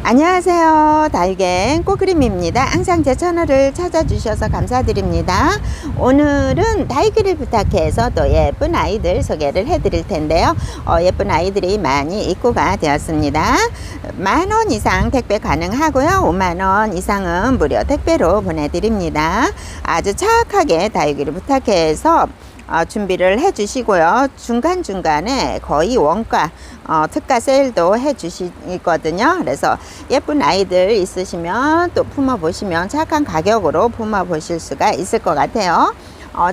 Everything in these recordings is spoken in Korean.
안녕하세요. 다육의 꽃그림입니다. 항상 제 채널을 찾아주셔서 감사드립니다. 오늘은 다육이를 부탁해서 또 예쁜 아이들 소개를 해드릴 텐데요. 예쁜 아이들이 많이 입고가 되었습니다. 10,000원 이상 택배 가능하고요. 50,000원 이상은 무료 택배로 보내드립니다. 아주 착하게 다육이를 부탁해서 준비를 해 주시고요. 중간중간에 거의 원가 특가 세일도 해 주시거든요. 그래서 예쁜 아이들 있으시면 또 품어 보시면 착한 가격으로 품어 보실 수가 있을 것 같아요.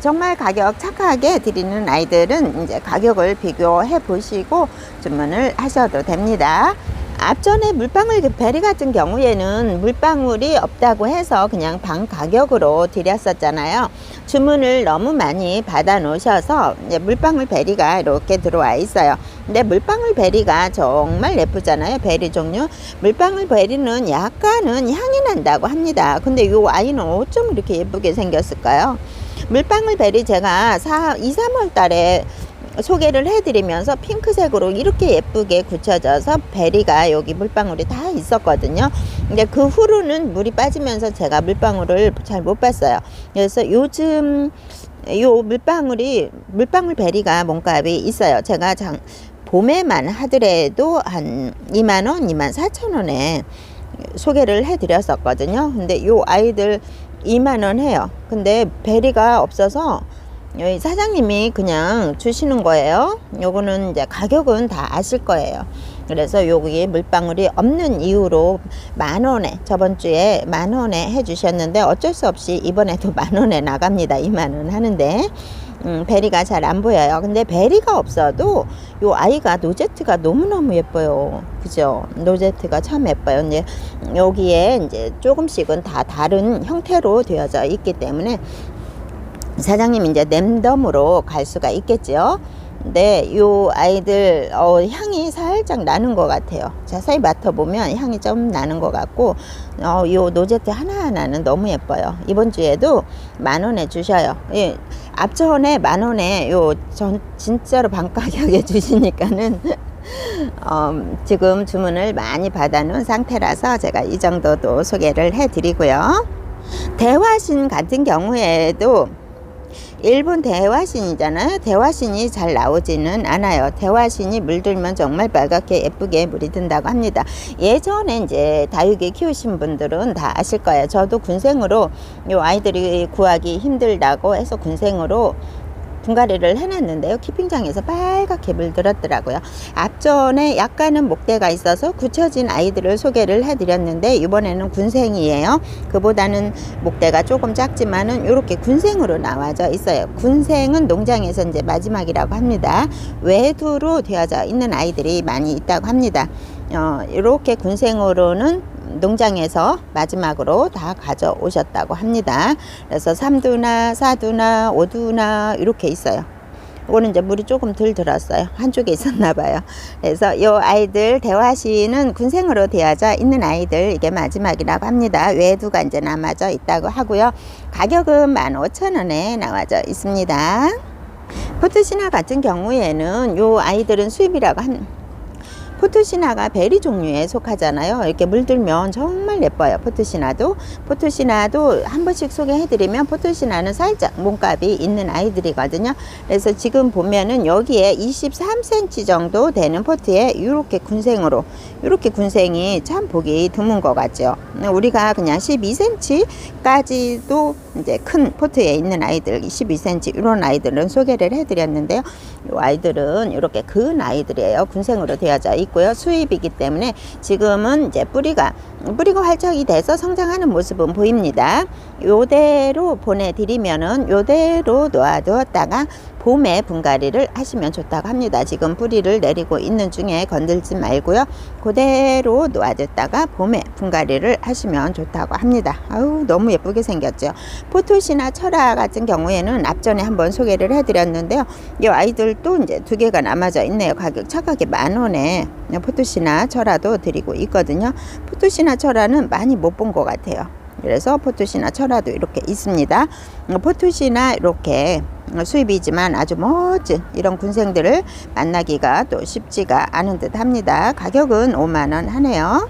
정말 가격 착하게 드리는 아이들은 이제 가격을 비교해 보시고 주문을 하셔도 됩니다. 앞전에 물방울 베리 같은 경우에는 물방울이 없다고 해서 그냥 방 가격으로 드렸었잖아요. 주문을 너무 많이 받아 놓으셔서 이제 물방울 베리가 이렇게 들어와 있어요. 근데 물방울 베리가 정말 예쁘잖아요. 베리 종류. 물방울 베리는 약간은 향이 난다고 합니다. 근데 이 아이는 어쩜 이렇게 예쁘게 생겼을까요? 물방울 베리 제가 2, 3월 달에 소개를 해드리면서 핑크색으로 이렇게 예쁘게 굳혀져서 베리가 여기 물방울이 다 있었거든요. 근데 그 후로는 물이 빠지면서 제가 물방울을 잘 못 봤어요. 그래서 요즘 요 물방울 베리가 몸값이 있어요. 제가 봄에만 하더라도 한 20,000원, 24,000원에 소개를 해드렸었거든요. 근데 요 아이들 20,000원 해요. 근데 베리가 없어서 여기 사장님이 그냥 주시는 거예요. 요거는 이제 가격은 다 아실 거예요. 그래서 여기 물방울이 없는 이유로 10,000원에, 저번 주에 10,000원에 해주셨는데 어쩔 수 없이 이번에도 10,000원에 나갑니다. 20,000원 하는데 베리가 잘 안 보여요. 근데 베리가 없어도 요 아이가 노제트가 너무너무 예뻐요. 그죠? 노제트가 참 예뻐요. 이제 여기에 이제 조금씩은 다 다른 형태로 되어져 있기 때문에 사장님 이제 랜덤으로 갈 수가 있겠죠. 근데 요 아이들 향이 살짝 나는 것 같아요. 자세히 맡아보면 향이 좀 나는 것 같고 요 노제트 하나하나는 너무 예뻐요. 이번 주에도 10,000원에 주셔요. 예, 앞전에 10,000원에 전 진짜로 반가격에 주시니까는 지금 주문을 많이 받아놓은 상태라서 제가 이 정도도 소개를 해드리고요. 대화신 같은 경우에도 일본 대화신이잖아요. 대화신이 잘 나오지는 않아요. 대화신이 물들면 정말 빨갛게 예쁘게 물이 든다고 합니다. 예전에 이제 다육이 키우신 분들은 다 아실 거예요. 저도 군생으로 요 아이들이 구하기 힘들다고 해서 군생으로 분갈이를 해놨는데요. 키핑장에서 빨갛게 물들었더라고요. 앞전에 약간은 목대가 있어서 굳혀진 아이들을 소개를 해드렸는데 이번에는 군생이에요. 그보다는 목대가 조금 작지만은 이렇게 군생으로 나와져 있어요. 군생은 농장에서 이제 마지막이라고 합니다. 외두로 되어져 있는 아이들이 많이 있다고 합니다. 이렇게 군생으로는 농장에서 마지막으로 다 가져오셨다고 합니다. 그래서 3두나 4두나 5두나 이렇게 있어요. 이거는 이제 물이 조금 덜 들었어요. 한쪽에 있었나 봐요. 그래서 이 아이들 대화시는 군생으로 되어져 있는 아이들 이게 마지막이라고 합니다. 외두가 이제 남아져 있다고 하고요. 가격은 15,000원에 나와져 있습니다. 포트시나 같은 경우에는 이 아이들은 수입이라고 포트시나가 베리 종류에 속하잖아요. 이렇게 물들면 정말 예뻐요. 포트시나도 한 번씩 소개해드리면 포트시나는 살짝 몸값이 있는 아이들이거든요. 그래서 지금 보면은 여기에 23cm 정도 되는 포트에 이렇게 군생으로 이렇게 군생이 참 보기 드문 것 같죠. 우리가 그냥 12cm까지도 이제 큰 포트에 있는 아이들 12cm 이런 아이들은 소개를 해드렸는데요. 이 아이들은 이렇게 큰 아이들이에요. 군생으로 되어져 있고요. 수입이기 때문에 지금은 이제 뿌리가 활착이 돼서 성장하는 모습은 보입니다. 요대로 보내드리면은 요대로 놓아두었다가 봄에 분갈이를 하시면 좋다고 합니다. 지금 뿌리를 내리고 있는 중에 건들지 말고요. 그대로 놓아뒀다가 봄에 분갈이를 하시면 좋다고 합니다. 아우 너무 예쁘게 생겼죠. 포토시나 철화 같은 경우에는 앞전에 한번 소개를 해드렸는데요. 이 아이들도 이제 2개가 남아져 있네요. 가격 착하게 10,000원에 포토시나 철화도 드리고 있거든요. 포토시나 철화는 많이 못 본 것 같아요. 그래서 포토시나 철화도 이렇게 있습니다. 포토시나 이렇게 수입이지만 아주 멋진 이런 군생들을 만나기가 또 쉽지가 않은 듯 합니다. 가격은 50,000원 하네요.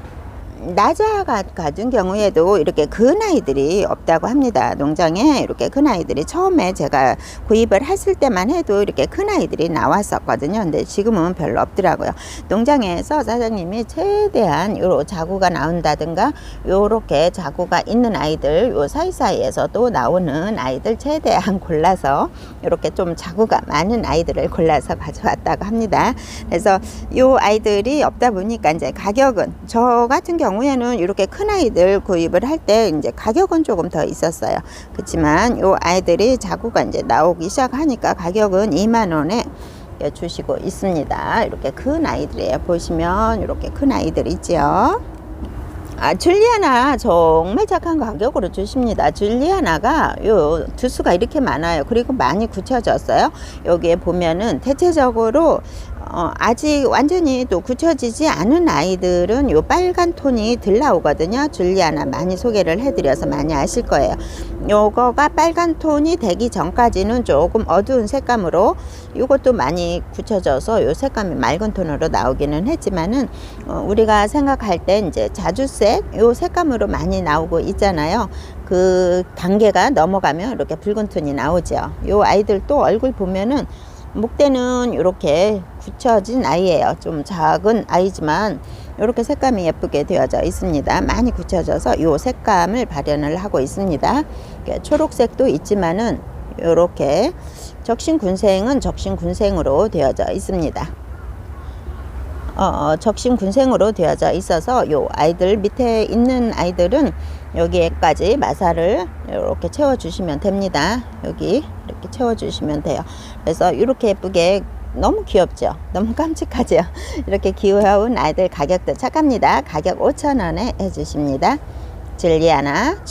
나자 같은 경우에도 이렇게 큰 아이들이 없다고 합니다. 농장에 이렇게 큰 아이들이 처음에 제가 구입을 했을 때만 해도 이렇게 큰 아이들이 나왔었거든요. 근데 지금은 별로 없더라고요. 농장에서 사장님이 최대한 요 자구가 나온다든가 요렇게 자구가 있는 아이들, 요 사이사이에서도 나오는 아이들 최대한 골라서 이렇게 좀 자구가 많은 아이들을 골라서 가져왔다고 합니다. 그래서 요 아이들이 없다 보니까 이제 가격은, 저 같은 경우에는 이렇게 큰 아이들 구입을 할 때 이제 가격은 조금 더 있었어요. 그렇지만 요 아이들이 자구가 이제 나오기 시작하니까 가격은 2만원에 주시고 있습니다. 이렇게 큰 아이들이에요. 보시면 이렇게 큰 아이들 있죠. 줄리아나 정말 착한 가격으로 주십니다. 줄리아나가 요 두수가 이렇게 많아요. 그리고 많이 굳혀졌어요. 여기에 보면은 대체적으로 아직 완전히 또 굳혀지지 않은 아이들은 요 빨간 톤이 들 나오거든요. 줄리아나 많이 소개를 해드려서 많이 아실 거예요. 요거가 빨간 톤이 되기 전까지는 조금 어두운 색감으로, 요것도 많이 굳혀져서 요 색감이 맑은 톤으로 나오기는 했지만은 우리가 생각할 때 이제 자주색 요 색감으로 많이 나오고 있잖아요. 그 단계가 넘어가면 이렇게 붉은 톤이 나오죠. 요 아이들 또 얼굴 보면은 목대는 이렇게 굳혀진 아이예요. 좀 작은 아이지만 이렇게 색감이 예쁘게 되어져 있습니다. 많이 굳혀져서 이 색감을 발현을 하고 있습니다. 초록색도 있지만은 이렇게 적신군생은 적신군생으로 되어져 있습니다. 적신군생으로 되어져 있어서 요 아이들 밑에 있는 아이들은 여기에까지 마사를 이렇게 채워 주시면 됩니다. 여기 이렇게 채워 주시면 돼요. 그래서 이렇게 예쁘게, 너무 귀엽죠? 너무 깜찍하죠? 이렇게 귀여운 아이들 가격도 착합니다. 가격 5,000원에 해주십니다. 줄리아나,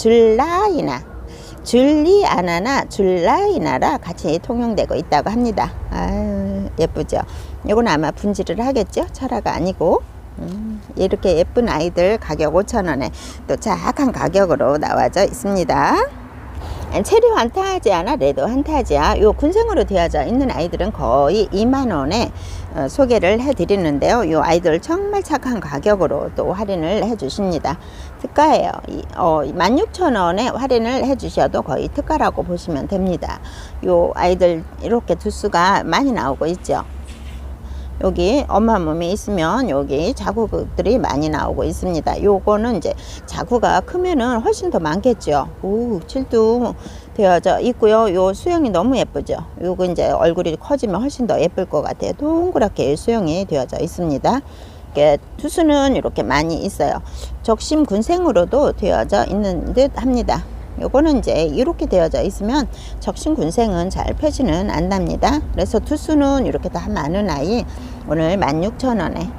줄리아나나 줄라이나라 같이 통용되고 있다고 합니다. 아유, 예쁘죠? 이건 아마 분질을 하겠죠? 철화가 아니고. 이렇게 예쁜 아이들 가격 5,000원에 또 착한 가격으로 나와져 있습니다. 체리 환타지아나 레드 환타지아, 요 군생으로 되어져 있는 아이들은 거의 2만원에 소개를 해 드리는데요. 요 아이들 정말 착한 가격으로 또 할인을 해 주십니다. 특가예요. 16,000원에 할인을 해 주셔도 거의 특가라고 보시면 됩니다. 요 아이들 이렇게 두수가 많이 나오고 있죠. 여기 엄마 몸이 있으면 여기 자구들이 많이 나오고 있습니다. 요거는 이제 자구가 크면은 훨씬 더 많겠죠. 오, 칠도 되어져 있고요. 요 수영이 너무 예쁘죠. 요거 이제 얼굴이 커지면 훨씬 더 예쁠 것 같아요. 동그랗게 수영이 되어져 있습니다. 두수는 이렇게 많이 있어요. 적심군생으로도 되어져 있는 듯 합니다. 요거는 이제 이렇게 되어져 있으면 적신군생은 잘 펴지는 않답니다. 그래서 두수는 이렇게 다 많은 아이 오늘 16,000원에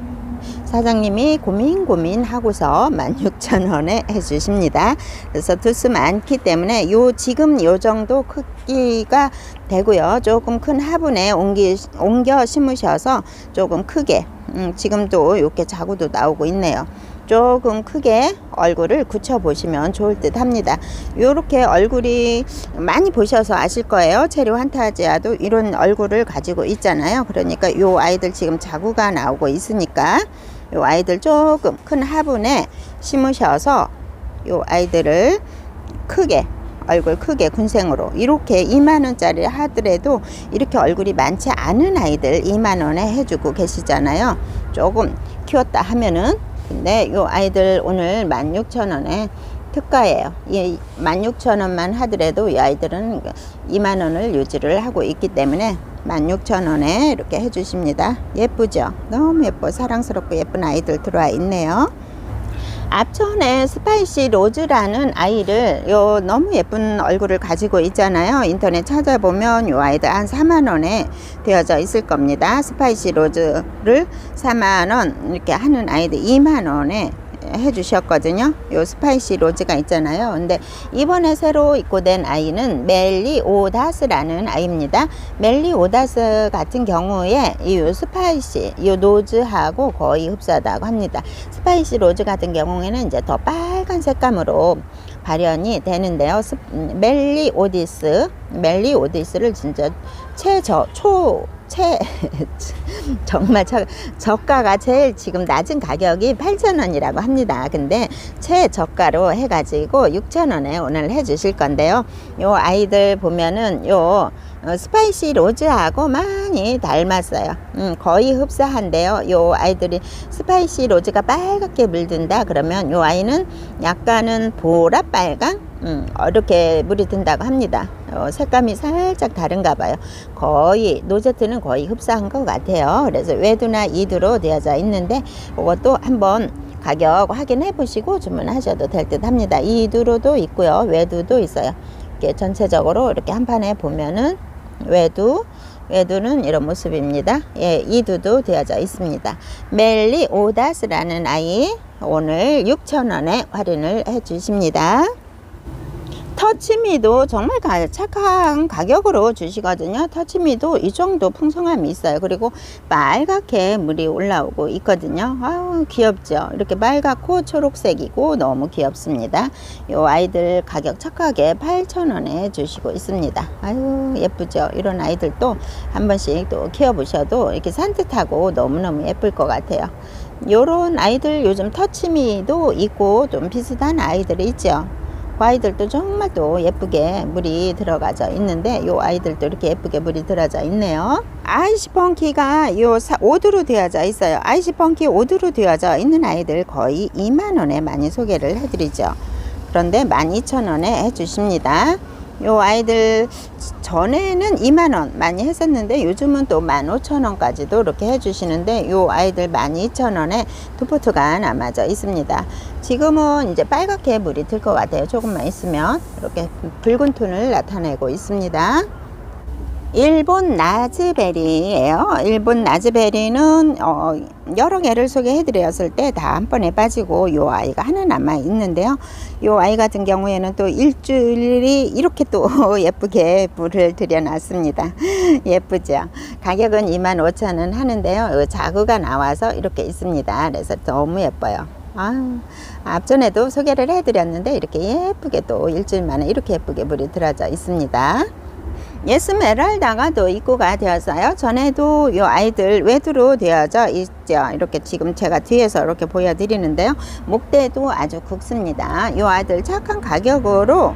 사장님이 고민하고서 16,000원에 해주십니다. 그래서 두수 많기 때문에 지금 요 정도 크기가 되고요. 조금 큰 화분에 옮겨 심으셔서 조금 크게, 지금도 이렇게 자구도 나오고 있네요. 조금 크게 얼굴을 굳혀 보시면 좋을 듯 합니다. 요렇게 얼굴이 많이 보셔서 아실 거예요. 체리 환타지아도 이런 얼굴을 가지고 있잖아요. 그러니까 요 아이들 지금 자구가 나오고 있으니까 요 아이들 조금 큰 화분에 심으셔서 요 아이들을 크게, 얼굴 크게 군생으로 이렇게 2만원짜리 하더라도 이렇게 얼굴이 많지 않은 아이들 2만원에 해주고 계시잖아요. 조금 키웠다 하면은. 근데 요 아이들 오늘 16,000원에 특가예요. 16,000원만 하더라도 이 아이들은 2만원을 유지를 하고 있기 때문에 16,000원에 이렇게 해주십니다. 예쁘죠? 너무 예뻐, 사랑스럽고 예쁜 아이들 들어와 있네요. 앞전에 스파이시 로즈라는 아이를 너무 예쁜 얼굴을 가지고 있잖아요. 인터넷 찾아보면 요 아이들 한 4만원에 되어져 있을 겁니다. 스파이시 로즈를 4만원 이렇게 하는 아이들 2만원에 해주셨거든요. 요 스파이시 로즈가 있잖아요. 근데 이번에 새로 입고된 아이는 멜리오다스라는 아이입니다. 멜리오다스 같은 경우에 이 스파이시 요 로즈하고 거의 흡사하다고 합니다. 스파이시 로즈 같은 경우에는 이제 더 빨간 색감으로 발현이 되는데요. 멜리오디스를 진짜 정말 저가가 제일 지금 낮은 가격이 8,000원이라고 합니다. 근데 최저가로 해가지고 6,000원에 오늘 해주실 건데요. 요 아이들 보면은 요 스파이시 로즈하고 많이 닮았어요. 거의 흡사한데요. 요 아이들이 스파이시 로즈가 빨갛게 물든다 그러면 요 아이는 약간은 보라빨강 이렇게 물이 든다고 합니다. 색감이 살짝 다른가 봐요. 거의 노제트는 거의 흡사한 것 같아요. 그래서 외두나 이두로 되어져 있는데 이것도 한번 가격 확인해 보시고 주문하셔도 될 듯 합니다. 이두로도 있고요, 외두도 있어요. 이렇게 전체적으로 이렇게 한 판에 보면은 외두는 이런 모습입니다. 예, 이두도 되어져 있습니다. 멜리오다스라는 아이 오늘 6,000원에 할인을 해 주십니다. 터치미도 정말 착한 가격으로 주시거든요. 터치미도 이 정도 풍성함이 있어요. 그리고 빨갛게 물이 올라오고 있거든요. 아유, 귀엽죠. 이렇게 빨갛고 초록색이고 너무 귀엽습니다. 이 아이들 가격 착하게 8,000원에 주시고 있습니다. 아유, 예쁘죠. 이런 아이들도 한 번씩 또 키워보셔도 이렇게 산뜻하고 너무너무 예쁠 것 같아요. 요런 아이들 요즘 터치미도 있고 좀 비슷한 아이들이 있죠. 그 아이들도 정말 또 예쁘게 물이 들어가져 있는데 요 아이들도 이렇게 예쁘게 물이 들어져 있네요. 아이시펑키가 요 오드로 되어져 있어요. 아이시펑키 오드로 되어져 있는 아이들 거의 2만원에 많이 소개를 해드리죠. 그런데 12,000원에 해주십니다. 요 아이들 전에는 2만원 많이 했었는데 요즘은 또 15,000원까지도 이렇게 해주시는데 요 아이들 12,000원에 두포트가 남아져 있습니다. 지금은 이제 빨갛게 물이 들 것 같아요. 조금만 있으면 이렇게 붉은 톤을 나타내고 있습니다. 일본 라즈베리예요. 일본 라즈베리는 여러 개를 소개해 드렸을 때 다 한 번에 빠지고 요 아이가 하나 남아 있는데요. 요 아이 같은 경우에는 또 일주일이 이렇게 또 예쁘게 물을 들여놨습니다. 예쁘죠. 가격은 25,000원 하는데요. 요 자구가 나와서 이렇게 있습니다. 그래서 너무 예뻐요. 앞전에도 소개를 해드렸는데 이렇게 예쁘게 또 일주일 만에 이렇게 예쁘게 물이 들어져 있습니다. 예스메랄다가 또 입고가 되었어요. 전에도 요 아이들 외두로 되어져 있죠. 이렇게 지금 제가 뒤에서 이렇게 보여드리는데요. 목대도 아주 굵습니다. 요 아이들 착한 가격으로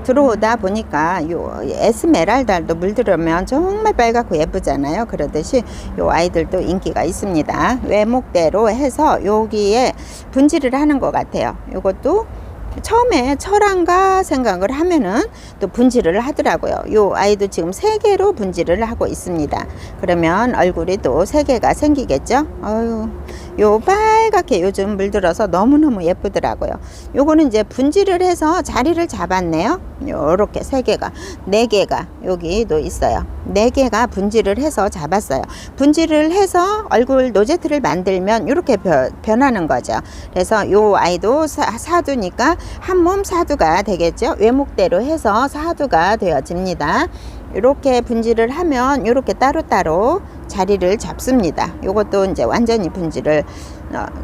들어오다 보니까 요 에스메랄다도 물들으면 정말 빨갛고 예쁘잖아요. 그러듯이 요 아이들도 인기가 있습니다. 외목대로 해서 여기에 분질을 하는 것 같아요. 요것도 처음에 철한가 생각을 하면은 또 분질을 하더라고요. 요 아이도 지금 3개로 분질을 하고 있습니다. 그러면 얼굴이 또 3개가 생기겠죠. 요 빨갛게 요즘 물들어서 너무너무 예쁘더라고요. 요거는 이제 분질을 해서 자리를 잡았네요. 요렇게 3개가 4개가 여기도 있어요. 4개가 분질을 해서 잡았어요. 분질을 해서 얼굴 노제트를 만들면 이렇게 변하는 거죠. 그래서 요 아이도 사두니까 한몸 사두가 되겠죠. 외목대로 해서 사두가 되어집니다. 이렇게 분질을 하면 이렇게 따로따로 자리를 잡습니다. 요것도 이제 완전히 분질을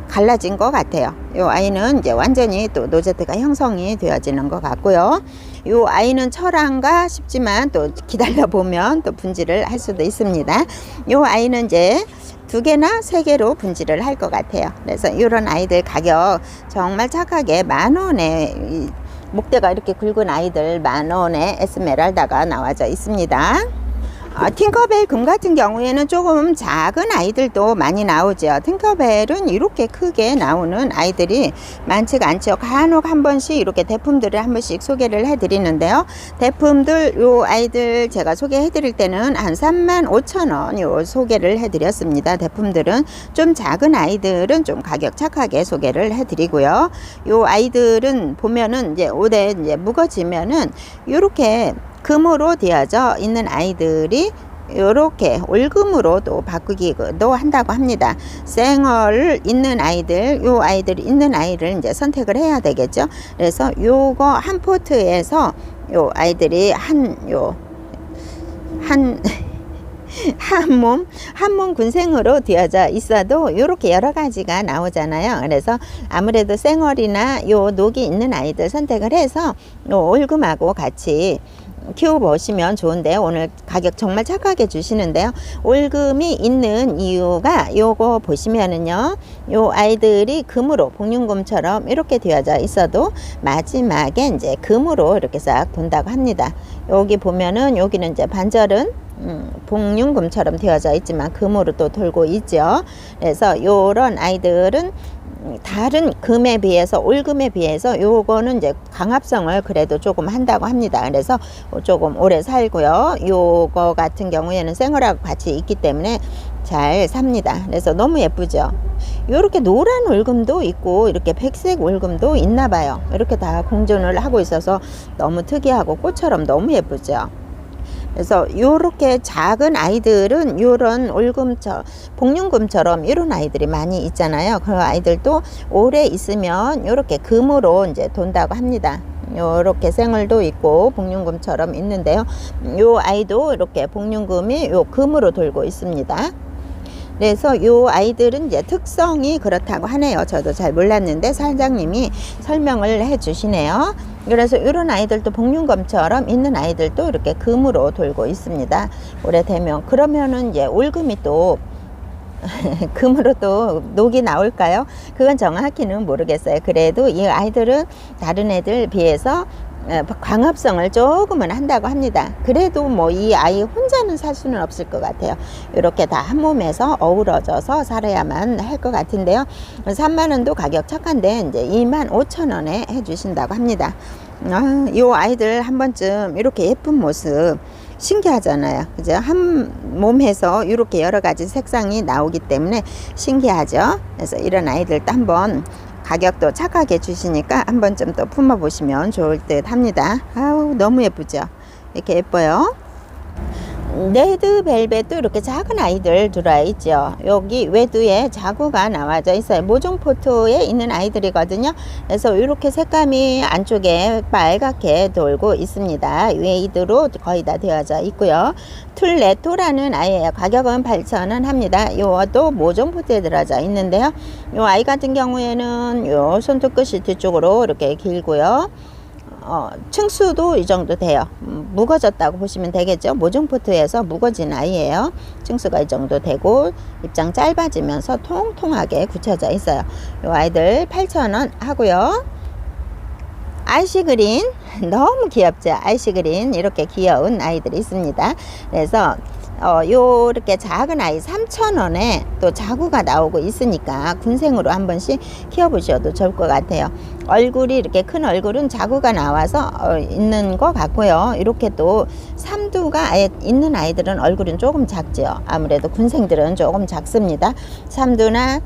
갈라진 것 같아요. 요 아이는 이제 완전히 또 노제트가 형성이 되어지는 것 같고요. 요 아이는 철한가 싶지만 또 기다려 보면 또 분질을 할 수도 있습니다. 요 아이는 이제 2개나 3개로 분질을 할 것 같아요. 그래서 이런 아이들 가격 정말 착하게 10,000원에 목대가 이렇게 굵은 아이들 10,000원에 에스메랄다가 나와져 있습니다. 팅커벨 금 같은 경우에는 조금 작은 아이들도 많이 나오죠. 팅커벨은 이렇게 크게 나오는 아이들이 많지가 않죠. 간혹 한 번씩 이렇게 대품들을 한 번씩 소개를 해 드리는데요. 대품들 요 아이들 제가 소개해 드릴 때는 한 35,000원 요 소개를 해 드렸습니다. 대품들은 좀 작은 아이들은 좀 가격 착하게 소개를 해 드리고요. 요 아이들은 보면은 이제 옷에 이제 묵어지면은 요렇게 금으로 되어져 있는 아이들이 이렇게 올금으로 또 바꾸기도 한다고 합니다. 생얼 있는 아이들, 요 아이들 있는 아이를 이제 선택을 해야 되겠죠. 그래서 요거 한 포트에서 요 아이들이 한몸 군생으로 되어져 있어도 이렇게 여러 가지가 나오잖아요. 그래서 아무래도 생얼이나 요 녹이 있는 아이들 선택을 해서 요 올금하고 같이 키워보시면 좋은데요. 오늘 가격 정말 착하게 주시는데요. 올금이 있는 이유가 요거 보시면은요, 요 아이들이 금으로 복륜금처럼 이렇게 되어져 있어도 마지막에 이제 금으로 이렇게 싹 돈다고 합니다. 여기 보면은 여기는 이제 반절은 복륜금처럼 되어져 있지만 금으로 또 돌고 있죠. 그래서 요런 아이들은 다른 금에 비해서 올금에 비해서 요거는 이제 강합성을 그래도 조금 한다고 합니다. 그래서 조금 오래 살고요. 요거 같은 경우에는 생얼하고 같이 있기 때문에 잘 삽니다. 그래서 너무 예쁘죠. 이렇게 노란 올금도 있고 이렇게 백색 올금도 있나 봐요. 이렇게 다 공존을 하고 있어서 너무 특이하고 꽃처럼 너무 예쁘죠. 그래서 요렇게 작은 아이들은 요런 복륜금처럼 이런 아이들이 많이 있잖아요. 그 아이들도 오래 있으면 요렇게 금으로 이제 돈다고 합니다. 요렇게 생얼도 있고 복륜금처럼 있는데요. 요 아이도 이렇게 복륜금이 요 금으로 돌고 있습니다. 그래서 요 아이들은 이제 특성이 그렇다고 하네요. 저도 잘 몰랐는데 사장님이 설명을 해 주시네요. 그래서 이런 아이들도 복륜금처럼 있는 아이들도 이렇게 금으로 돌고 있습니다. 오래되면 그러면은 이제 올금이 또 금으로 또 녹이 나올까요? 그건 정확히는 모르겠어요. 그래도 이 아이들은 다른 애들 비해서 광합성을 조금은 한다고 합니다. 그래도 뭐 이 아이 혼자는 살 수는 없을 것 같아요. 이렇게 다 한 몸에서 어우러져서 살아야만 할 것 같은데요. 3만원도 가격 착한데 이제 25,000원에 해주신다고 합니다. 이 아이들 한 번쯤 이렇게 예쁜 모습 신기하잖아요. 그죠? 한 몸에서 이렇게 여러 가지 색상이 나오기 때문에 신기하죠. 그래서 이런 아이들도 한번 가격도 착하게 주시니까 한 번쯤 또 품어 보시면 좋을 듯 합니다. 아우 너무 예쁘죠. 이렇게 예뻐요. 레드벨벳도 이렇게 작은 아이들 들어와 있죠. 여기 외두에 자구가 나와져 있어요. 모종포트에 있는 아이들이거든요. 그래서 이렇게 색감이 안쪽에 빨갛게 돌고 있습니다. 웨이드로 거의 다 되어져 있고요. 툴레토라는 아이예요. 가격은 8,000원 합니다. 요것도 모종포트에 들어져 있는데요. 요 아이 같은 경우에는 요 손톱 끝이 뒤쪽으로 이렇게 길고요. 층수도 이 정도 돼요. 묵어졌다고 보시면 되겠죠. 모종포트에서 묵어진 아이예요. 층수가 이 정도 되고 입장 짧아지면서 통통하게 굳혀져 있어요. 이 아이들 8,000원 하고요. 아이시그린 너무 귀엽죠. 아이시그린 이렇게 귀여운 아이들이 있습니다. 그래서 요렇게 작은 아이 3,000원에 또 자구가 나오고 있으니까 군생으로 한 번씩 키워보셔도 좋을 것 같아요. 얼굴이 이렇게 큰 얼굴은 자구가 나와서 있는 것 같고요. 이렇게 또 삼두가 아예 있는 아이들은 얼굴은 조금 작죠. 아무래도 군생들은 조금 작습니다. 삼두나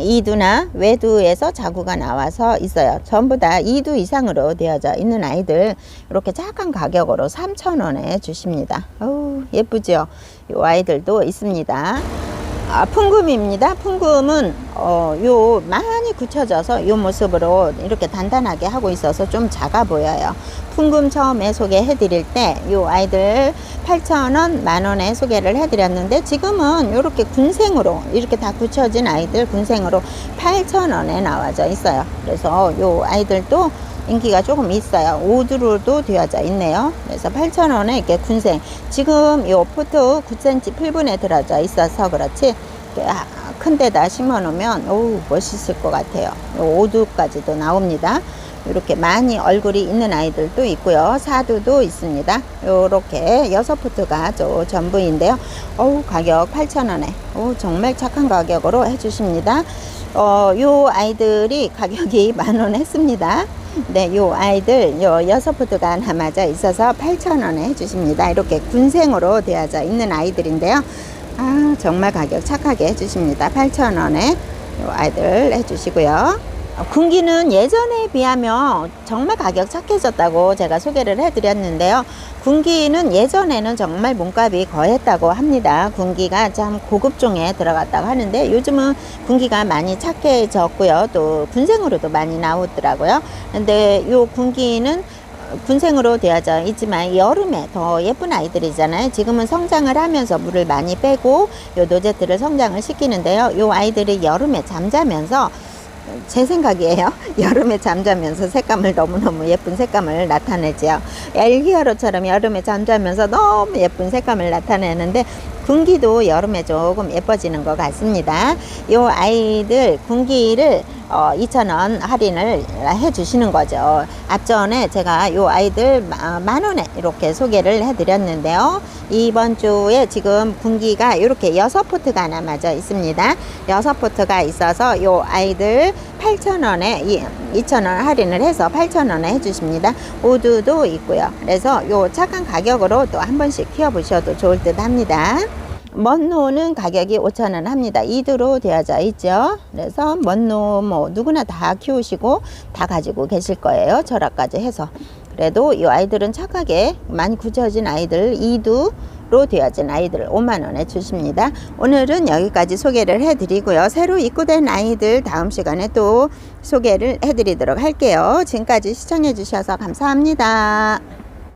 이두나 외두에서 자구가 나와서 있어요. 전부 다 2두 이상으로 되어져 있는 아이들 이렇게 작은 가격으로 3,000원에 주십니다. 어우 예쁘죠. 이 아이들도 있습니다. 풍금입니다. 풍금은 요 많이 굳혀져서 요 모습으로 이렇게 단단하게 하고 있어서 좀 작아 보여요. 풍금 처음에 소개해 드릴 때 요 아이들 8,000원, 만원에 소개를 해 드렸는데 지금은 이렇게 군생으로 이렇게 다 굳혀진 아이들 군생으로 8,000원에 나와져 있어요. 그래서 요 아이들도 인기가 조금 있어요. 오두로도 되어져 있네요. 그래서 8,000원에 이렇게 군생. 지금 요 포트 9cm 풀분에 들어져 있어서 그렇지 큰 데다 심어 놓으면 오 멋있을 것 같아요. 오두까지도 나옵니다. 이렇게 많이 얼굴이 있는 아이들도 있고요. 사두도 있습니다. 요렇게 6포트가 전부인데요. 가격 8,000원에 정말 착한 가격으로 해주십니다. 요 아이들이 가격이 만원 했습니다. 네, 요 아이들 요 6포트가 남아져 있어서 8,000원에 해주십니다. 이렇게 군생으로 되어져 있는 아이들인데요. 정말 가격 착하게 해주십니다. 8,000원에 요 아이들 해주시고요. 군기는 예전에 비하면 정말 가격 착해졌다고 제가 소개를 해드렸는데요. 군기는 예전에는 정말 몸값이 거했다고 합니다. 군기가 참 고급종에 들어갔다고 하는데 요즘은 군기가 많이 착해졌고요. 또 군생으로도 많이 나오더라고요. 근데 요 군기는 군생으로 되어져 있지만 여름에 더 예쁜 아이들이잖아요. 지금은 성장을 하면서 물을 많이 빼고 요 노제트를 성장을 시키는데요. 요 아이들이 여름에 잠자면서 제 생각이에요. 여름에 잠자면서 색감을 너무너무 예쁜 색감을 나타내죠. 엘기어로처럼 여름에 잠자면서 너무 예쁜 색감을 나타내는데 군기도 여름에 조금 예뻐지는 것 같습니다. 이 아이들 군기를 2,000원 할인을 해 주시는 거죠. 앞전에 제가 이 아이들 10,000원에 이렇게 소개를 해 드렸는데요. 이번 주에 지금 군기가 이렇게 6포트가 남아져 있습니다. 6포트가 있어서 이 아이들 8,000원에 2,000원 할인을 해서 8,000원에 해 주십니다. 우드도 있고요. 그래서 이 착한 가격으로 또 한 번씩 키워 보셔도 좋을 듯 합니다. 먼노는 가격이 5,000원 합니다. 2두로 되어져 있죠. 그래서 먼노 뭐 누구나 다 키우시고 다 가지고 계실 거예요. 절약까지 해서. 그래도 이 아이들은 착하게 많이 굳혀진 아이들 2두로 되어진 아이들 5만원에 주십니다. 오늘은 여기까지 소개를 해드리고요. 새로 입고된 아이들 다음 시간에 또 소개를 해드리도록 할게요. 지금까지 시청해 주셔서 감사합니다.